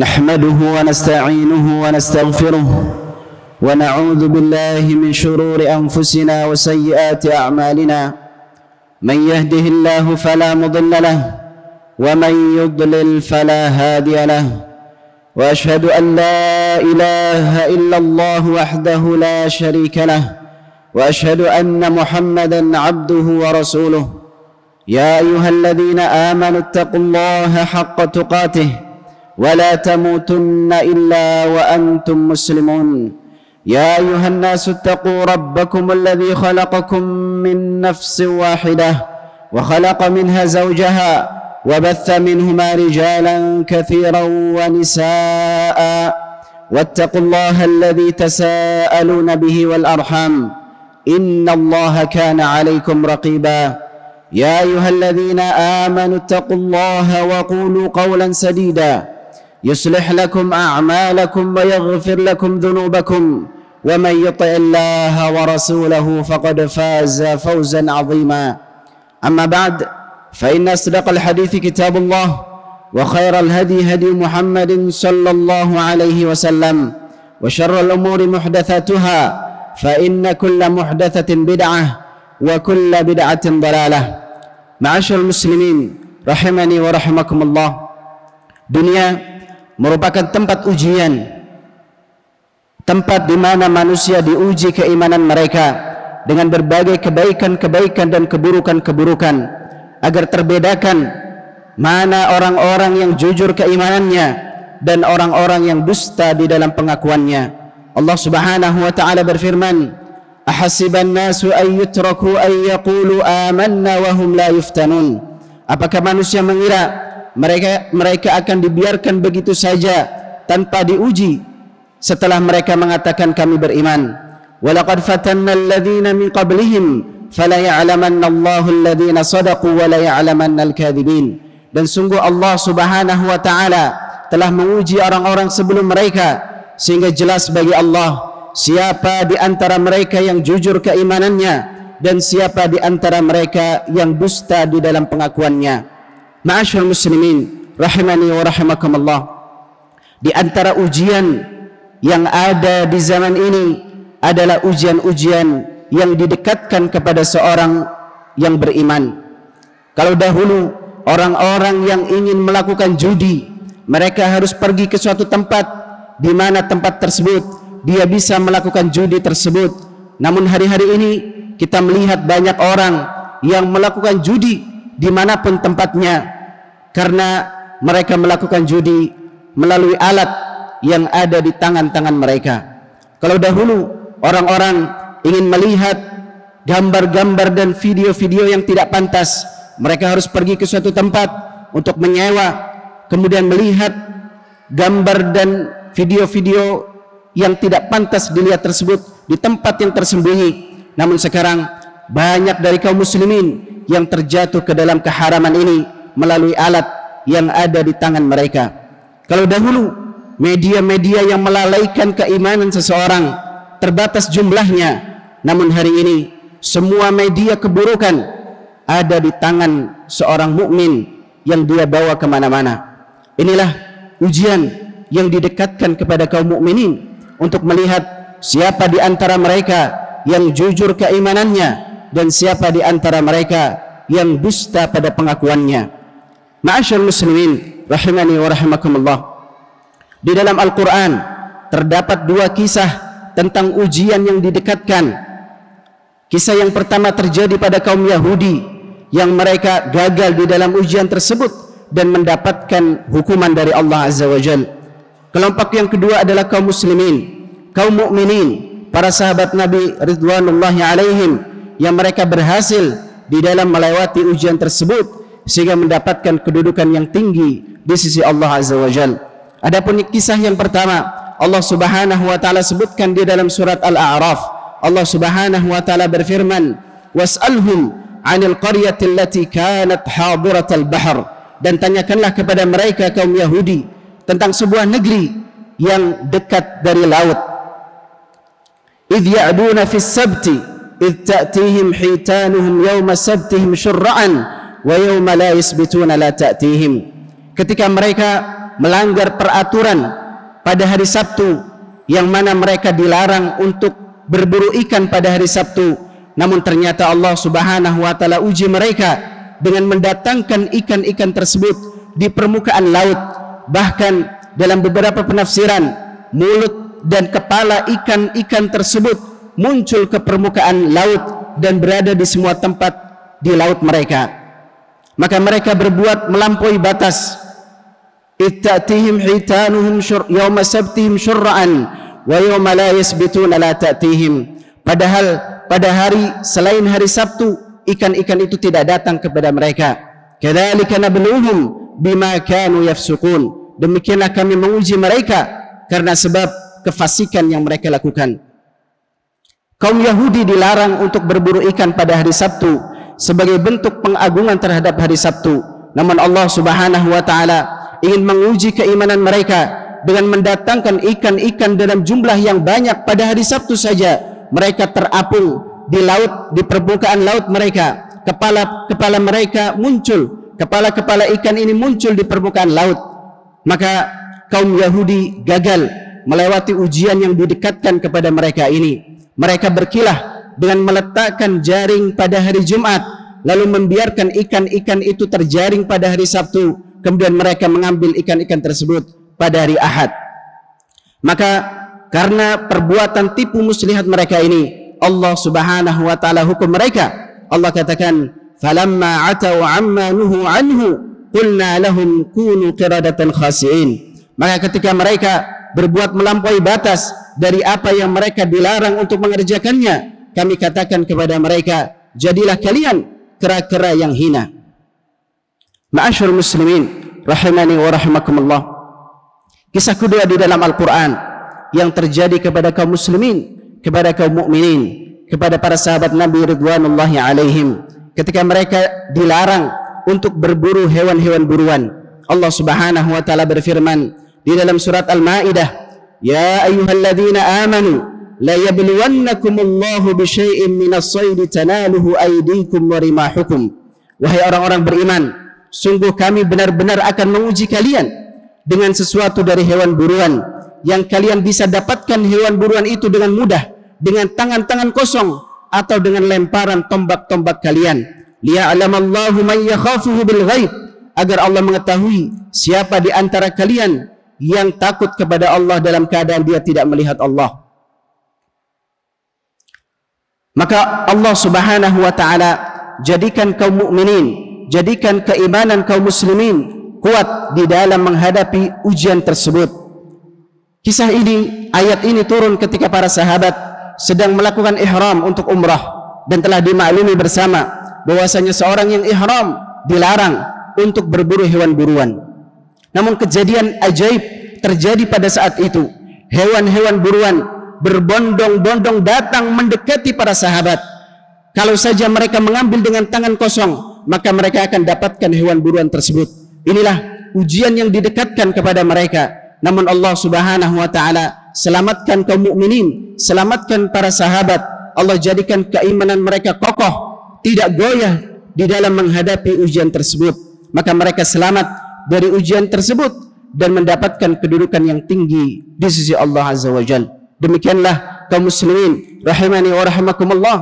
نحمده ونستعينه ونستغفره ونعوذ بالله من شرور أنفسنا وسيئات أعمالنا من يهده الله فلا مضل له ومن يضلل فلا هادي له وأشهد أن لا إله إلا الله وحده لا شريك له وأشهد أن محمدا عبده ورسوله يا أيها الذين آمنوا اتقوا الله حق تقاته ولا تموتن إلا وأنتم مسلمون يا أيها الناس اتقوا ربكم الذي خلقكم من نفس واحدة وخلق منها زوجها وبث منهما رجالا كثيرا ونساء واتقوا الله الذي تساءلون به والأرحام إن الله كان عليكم رقيبا يا أيها الذين آمنوا اتقوا الله وقولوا قولا سديدا يصلح لكم أعمالكم ويغفر لكم ذنوبكم ومن يطع الله ورسوله فقد فاز فوزا عظيما أما بعد فإن أصدق الحديث كتاب الله وخير الهدي هدي محمد صلى الله عليه وسلم وشر الأمور محدثاتها فإن كل محدثة بدعة وكل بدعة ضلالة. Ma'asyiral muslimin rahimani wa rahimakumullah. Dunia merupakan tempat ujian, tempat di mana manusia diuji keimanan mereka dengan berbagai kebaikan-kebaikan dan keburukan-keburukan, agar terbedakan mana orang-orang yang jujur keimanannya dan orang-orang yang dusta di dalam pengakuannya. Allah Subhanahu wa taala berfirman, ahasiban nasu ay yutraku ay yaqulu amanna wa hum la yuftanun. Apakah manusia mengira mereka akan dibiarkan begitu saja tanpa diuji setelah mereka mengatakan kami beriman? Walaqad fatanna alladhina min qablihim fala ya'lamanna Allahu alladhina sadaqu wa la ya'lamanna al-kadhibin. Dan sungguh Allah Subhanahu wa taala telah menguji orang-orang sebelum mereka, sehingga jelas bagi Allah siapa di antara mereka yang jujur keimanannya dan siapa di antara mereka yang dusta di dalam pengakuannya. Ma'asyiral muslimin rahimani wa rahimakumullah, di antara ujian yang ada di zaman ini adalah ujian-ujian yang didekatkan kepada seorang yang beriman. Kalau dahulu orang-orang yang ingin melakukan judi, mereka harus pergi ke suatu tempat di mana tempat tersebut dia bisa melakukan judi tersebut. Namun hari-hari ini kita melihat banyak orang yang melakukan judi dimanapun tempatnya, karena mereka melakukan judi melalui alat yang ada di tangan-tangan mereka. Kalau dahulu orang-orang ingin melihat gambar-gambar dan video-video yang tidak pantas, mereka harus pergi ke suatu tempat untuk menyewa, kemudian melihat gambar dan video-video yang tidak pantas dilihat tersebut di tempat yang tersembunyi. Namun sekarang banyak dari kaum muslimin yang terjatuh ke dalam keharaman ini melalui alat yang ada di tangan mereka. Kalau dahulu media-media yang melalaikan keimanan seseorang terbatas jumlahnya, namun hari ini semua media keburukan ada di tangan seorang mukmin yang dia bawa kemana-mana. Inilah ujian yang didekatkan kepada kaum mukminin untuk melihat siapa di antara mereka yang jujur keimanannya dan siapa di antara mereka yang dusta pada pengakuannya. Ma'asyiral muslimin rahimani wa rahimakumullah, di dalam Al-Quran terdapat dua kisah tentang ujian yang didekatkan. Kisah yang pertama terjadi pada kaum Yahudi yang mereka gagal di dalam ujian tersebut dan mendapatkan hukuman dari Allah Azza wa Jalla. Kelompok yang kedua adalah kaum muslimin, kaum mukminin, para sahabat Nabi ridwanullahi alaihim, yang mereka berhasil di dalam melewati ujian tersebut sehingga mendapatkan kedudukan yang tinggi di sisi Allah Azza wa Jalla. Adapun kisah yang pertama, Allah Subhanahu wa taala sebutkan di dalam surat Al-A'raf. Allah Subhanahu wa taala berfirman, was'alhum 'anil qaryati allati kanat hadiratal bahr. Dan tanyakanlah kepada mereka kaum Yahudi tentang sebuah negeri yang dekat dari laut. Idh ya'duna fis sabti idh ta'tihim hitanuhum yawma sabtihim syurra'an wa yawma la yasbituna la ta'tihim. Ketika mereka melanggar peraturan pada hari Sabtu, yang mana mereka dilarang untuk berburu ikan pada hari Sabtu. Namun ternyata Allah Subhanahu wa taala uji mereka dengan mendatangkan ikan-ikan tersebut di permukaan laut. Bahkan dalam beberapa penafsiran, mulut dan kepala ikan-ikan tersebut muncul ke permukaan laut dan berada di semua tempat di laut mereka. Maka mereka berbuat melampaui batas. Ittatihim hitanuhum yawma sabtihim syurra'an wa yawma la yasbituna la ta'tihim. Padahal pada hari selain hari Sabtu, ikan-ikan itu tidak datang kepada mereka. Kadzalika nabluhum bima kanu yafsukun. Demikianlah kami menguji mereka karena sebab kefasikan yang mereka lakukan. Kaum Yahudi dilarang untuk berburu ikan pada hari Sabtu sebagai bentuk pengagungan terhadap hari Sabtu. Namun Allah Subhanahu wa taala ingin menguji keimanan mereka dengan mendatangkan ikan-ikan dalam jumlah yang banyak pada hari Sabtu saja. Mereka terapung di laut, di permukaan laut mereka. Kepala mereka muncul, kepala ikan ini muncul di permukaan laut. Maka kaum Yahudi gagal melewati ujian yang didekatkan kepada mereka ini. Mereka berkilah dengan meletakkan jaring pada hari Jumat, lalu membiarkan ikan-ikan itu terjaring pada hari Sabtu. Kemudian mereka mengambil ikan-ikan tersebut pada hari Ahad. Maka karena perbuatan tipu muslihat mereka ini, Allah Subhanahu wa taala hukum mereka. Allah katakan, "Falamma 'atau 'amma nuhu 'anhu, qulna lahum kunu qiradatan khasi'in." Maka ketika mereka berbuat melampaui batas dari apa yang mereka dilarang untuk mengerjakannya, kami katakan kepada mereka, jadilah kalian kera-kera yang hina. Ma'asyarul muslimin rahimani wa rahimakumullah. Kisah kedua di dalam Al-Quran yang terjadi kepada kaum muslimin, kepada kaum mukminin, kepada para sahabat Nabi ridwanullahi alaihim, ketika mereka dilarang untuk berburu hewan-hewan buruan. Allah Subhanahu wa taala berfirman di dalam surat Al-Maidah, "Ya ayyuhalladzina amanu la yabluwannakumullahu bisyai'in minas-shayd tanaluhu aydikum wa rimahukum." Wahai orang-orang beriman, sungguh kami benar-benar akan menguji kalian dengan sesuatu dari hewan buruan yang kalian bisa dapatkan hewan buruan itu dengan mudah, dengan tangan-tangan kosong atau dengan lemparan tombak-tombak kalian. Liya'lamallahu man yakhafuhu bil ghaib, agar Allah mengetahui siapa di antara kalian yang takut kepada Allah dalam keadaan dia tidak melihat Allah. Maka Allah Subhanahu wa taala jadikan kaum mukminin, jadikan keimanan kaum muslimin kuat di dalam menghadapi ujian tersebut. Kisah ini, ayat ini turun ketika para sahabat sedang melakukan ihram untuk umrah, dan telah dimaklumi bersama bahwasanya seorang yang ihram dilarang untuk berburu hewan buruan. Namun kejadian ajaib terjadi pada saat itu. Hewan-hewan buruan berbondong-bondong datang mendekati para sahabat. Kalau saja mereka mengambil dengan tangan kosong, maka mereka akan dapatkan hewan buruan tersebut. Inilah ujian yang didekatkan kepada mereka. Namun Allah Subhanahu wa taala selamatkan kaum mukminin, selamatkan para sahabat. Allah jadikan keimanan mereka kokoh, tidak goyah di dalam menghadapi ujian tersebut. Maka mereka selamat dari ujian tersebut dan mendapatkan kedudukan yang tinggi di sisi Allah Azza wa Jalla. Demikianlah kaum muslimin rahimani wa rahimakumullah,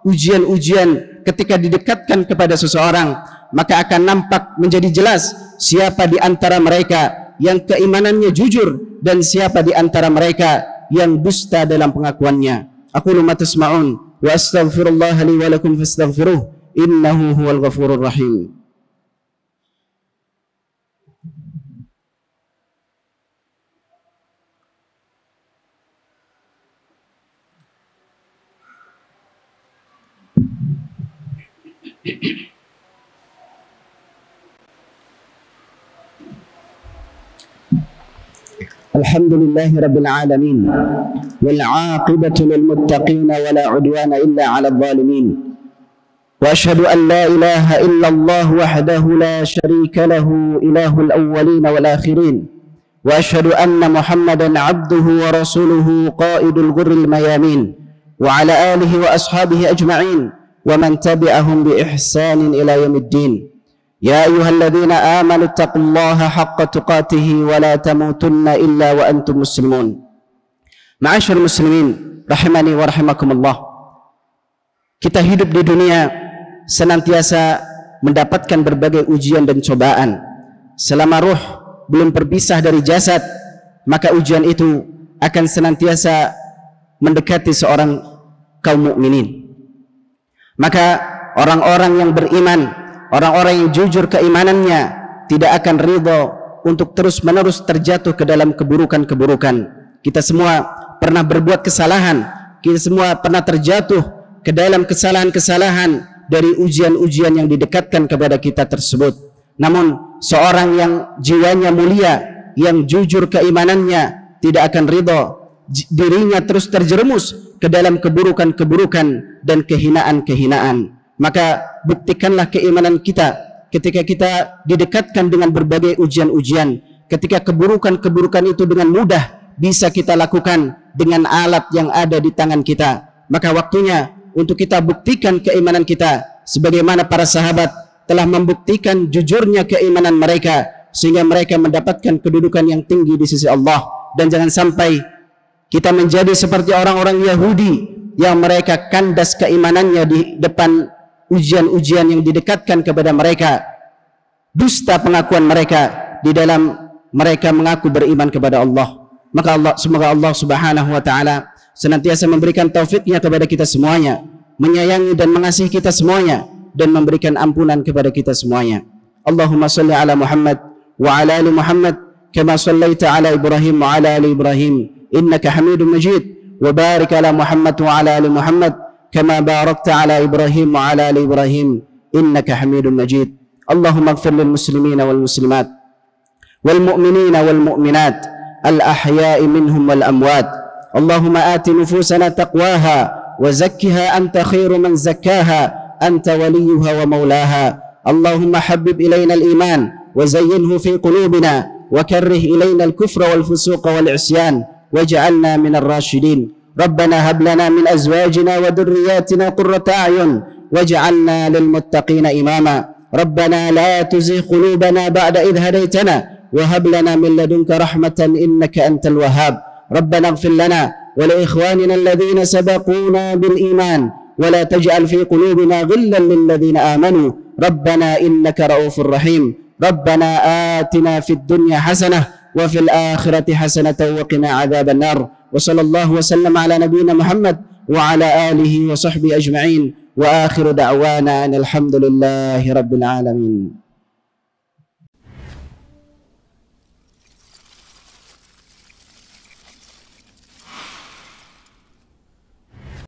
ujian-ujian ketika didekatkan kepada seseorang, maka akan nampak menjadi jelas siapa di antara mereka yang keimanannya jujur dan siapa di antara mereka yang dusta dalam pengakuannya. Aqulu ma tasma'un wa astaghfirullah li wa lakum fastaghfiruh innahu huwal ghafurur rahim. الحمد لله رب العالمين والعاقبة للمتقين ولا عدوان إلا على الظالمين وأشهد أن لا إله إلا الله وحده لا شريك له إله الأولين والآخرين وأشهد أن محمدا عبده ورسوله قائد الغر الميامين وعلى آله وأصحابه أجمعين ومن تبعهم بإحسان إلى يوم الدين. يا أيها الذين آمنوا اتقوا الله حق تقاته ولا تموتن إلا وأنتم مسلمون. Ma'asyar muslimin rahimani wa rahimakumullah. Kita hidup di dunia senantiasa mendapatkan berbagai ujian dan cobaan. Selama ruh belum berpisah dari jasad, maka ujian itu akan senantiasa mendekati seorang kaum mukminin. Maka orang-orang yang beriman, orang-orang yang jujur keimanannya, tidak akan ridho untuk terus-menerus terjatuh ke dalam keburukan-keburukan. Kita semua pernah berbuat kesalahan, kita semua pernah terjatuh ke dalam kesalahan-kesalahan dari ujian-ujian yang didekatkan kepada kita tersebut. Namun seorang yang jiwanya mulia, yang jujur keimanannya, tidak akan ridho dirinya terus terjerumus ke dalam keburukan-keburukan dan kehinaan-kehinaan. Maka buktikanlah keimanan kita ketika kita didekatkan dengan berbagai ujian-ujian, ketika keburukan-keburukan itu dengan mudah bisa kita lakukan dengan alat yang ada di tangan kita. Maka waktunya untuk kita buktikan keimanan kita sebagaimana para sahabat telah membuktikan jujurnya keimanan mereka sehingga mereka mendapatkan kedudukan yang tinggi di sisi Allah. Dan jangan sampai kita menjadi seperti orang-orang Yahudi yang mereka kandas keimanannya di depan ujian-ujian yang didekatkan kepada mereka. Dusta pengakuan mereka di dalam mereka mengaku beriman kepada Allah. Maka semoga Allah Subhanahu wa taala senantiasa memberikan taufiknya kepada kita semuanya, menyayangi dan mengasihi kita semuanya, dan memberikan ampunan kepada kita semuanya. Allahumma salli ala Muhammad wa ala ali Muhammad kama sallaita ala Ibrahim wa ala ali Ibrahim innaka Hamidum Majid, wa barik ala Muhammad wa ala ali Muhammad kama barakta ala Ibrahim wa ala ali Ibrahim innaka Hamidum Majid. Allahumma ighfir lil muslimina wal muslimat wal mu'minina wal mu'minat al ahya'i minhum wal amwat. Allahumma ati nufusana taqwaha wa zakkiha anta khairu man zakkaha anta waliyuha wa maulaha. Allahumma habbib ilayna al iman wa zayyinhu fi qulubina wa karrih ilayna al kufra wal fusuqa wal isyan waj'alna min ar-rashidin. Rabbana hab lana min azwajina wa dhurriyyatina qurrata a'yun waj'alna lil muttaqina imama. Rabbana la tuzigh qulubana ba'da idh hadaytana wa hab lana min ladunka rahmatan innaka antal wahhab. Rabbana ighfir lana wa li ikhwanina alladhina sabaquna bil iman wa la taj'al fi qulubina ghillan lil ladzina amanu rabbana innaka ra'ufur rahim. Rabbana atina fid dunya hasanah wa fil akhirati hasanatan wa qina adzaban nar. Wa sallallahu wa sallam ala nabiyyina Muhammad wa ala alihi wa sahbihi ajma'in wa akhiru da'wana alhamdulillahi rabbil alamin.